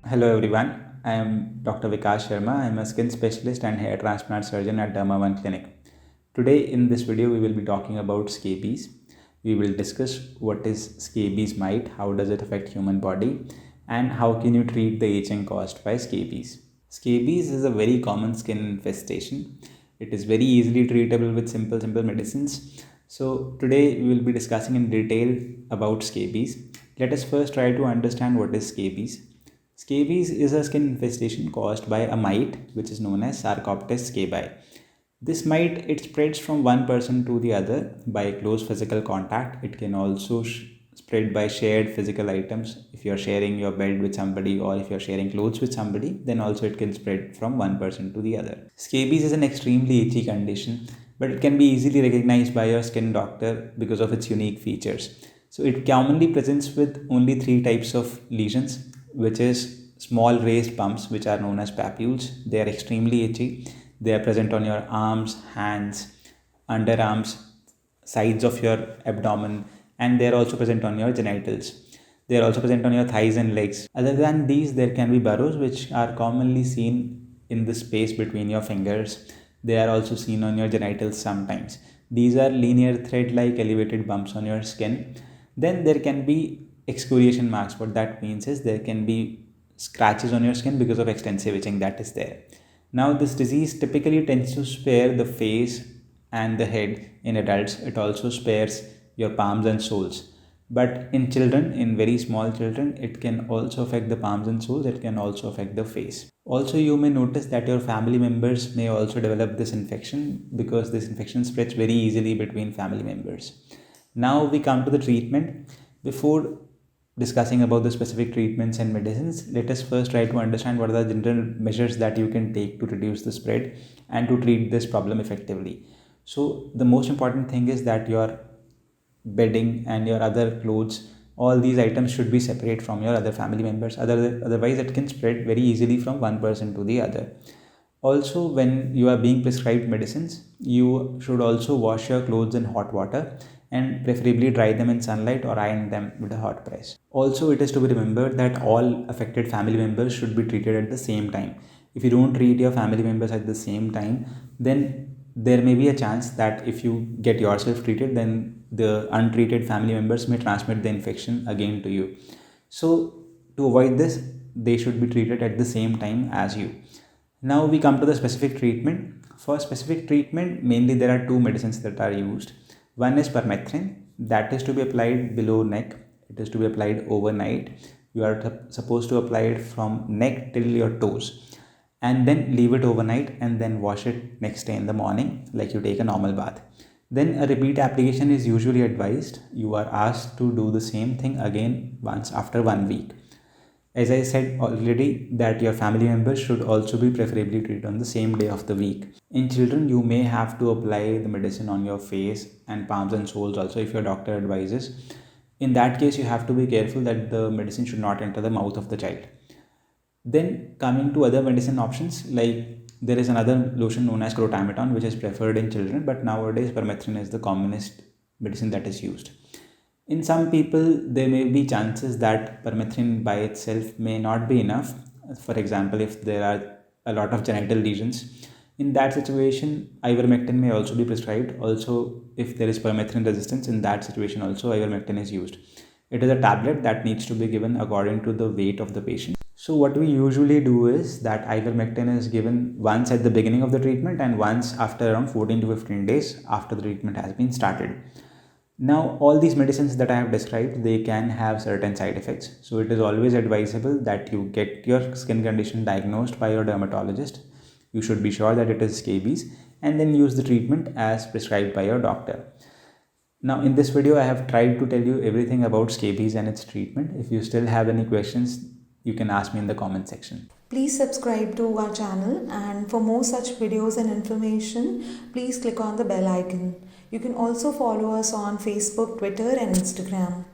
Hello everyone, I am Dr. Vikas Sharma. I am a skin specialist and hair transplant surgeon at Derma1 Clinic. Today in this video we will be talking about scabies. We will discuss what is scabies mite, how does it affect human body, and how can you treat the aging caused by scabies. Scabies is a very common skin infestation. It is very easily treatable with simple medicines. So today we will be discussing in detail about scabies. Let us first try to understand what is scabies. Scabies is a skin infestation caused by a mite which is known as Sarcoptes scabi. This mite, it spreads from one person to the other by close physical contact. It can also spread by shared physical items. If you're sharing your bed with somebody or if you're sharing clothes with somebody, then also it can spread from one person to the other. Scabies is an extremely itchy condition, but it can be easily recognized by your skin doctor because of its unique features. So it commonly presents with only three types of lesions, which is small raised bumps which are known as papules. They are extremely itchy. They are present on your arms, hands, underarms, sides of your abdomen, and they are also present on your genitals. They are also present on your thighs and legs. Other than these, there can be burrows which are commonly seen in the space between your fingers. They are also seen on your genitals sometimes. These are linear thread like elevated bumps on your skin. Then there can be excoriation marks. What that means is there can be scratches on your skin because of extensive itching that is there. Now, this disease typically tends to spare the face and the head in adults. It also spares your palms and soles. But in children, in very small children, it can also affect the palms and soles. It can also affect the face. Also, you may notice that your family members may also develop this infection because this infection spreads very easily between family members. Now we come to the treatment. Before discussing about the specific treatments and medicines, let us first try to understand what are the general measures that you can take to reduce the spread and to treat this problem effectively. So the most important thing is that your bedding and your other clothes, all these items should be separate from your other family members. Otherwise it can spread very easily from one person to the other. Also, when you are being prescribed medicines, you should also wash your clothes in hot water and preferably dry them in sunlight or iron them with a hot press. Also, it is to be remembered that all affected family members should be treated at the same time. If you don't treat your family members at the same time, then there may be a chance that if you get yourself treated, then the untreated family members may transmit the infection again to you. So, to avoid this, they should be treated at the same time as you. Now we come to the specific treatment. For specific treatment, mainly there are two medicines that are used. One is permethrin, that is to be applied below neck. It is to be applied overnight. You are supposed to apply it from neck till your toes and then leave it overnight and then wash it next day in the morning like you take a normal bath. Then a repeat application is usually advised. You are asked to do the same thing again once after 1 week. As I said already, that your family members should also be preferably treated on the same day of the week. In children, you may have to apply the medicine on your face and palms and soles also if your doctor advises. In that case, you have to be careful that the medicine should not enter the mouth of the child. Then coming to other medicine options, like there is another lotion known as Clotameton, which is preferred in children, but nowadays permethrin is the commonest medicine that is used. In some people, there may be chances that permethrin by itself may not be enough. For example, if there are a lot of genital lesions, in that situation, ivermectin may also be prescribed. Also, if there is permethrin resistance, in that situation also ivermectin is used. It is a tablet that needs to be given according to the weight of the patient. So what we usually do is that ivermectin is given once at the beginning of the treatment and once after around 14 to 15 days after the treatment has been started. Now, all these medicines that I have described, they can have certain side effects. So it is always advisable that you get your skin condition diagnosed by your dermatologist. You should be sure that it is scabies and then use the treatment as prescribed by your doctor. Now, in this video, I have tried to tell you everything about scabies and its treatment. If you still have any questions, you can ask me in the comment section. Please subscribe to our channel, and for more such videos and information, please click on the bell icon. You can also follow us on Facebook, Twitter and Instagram.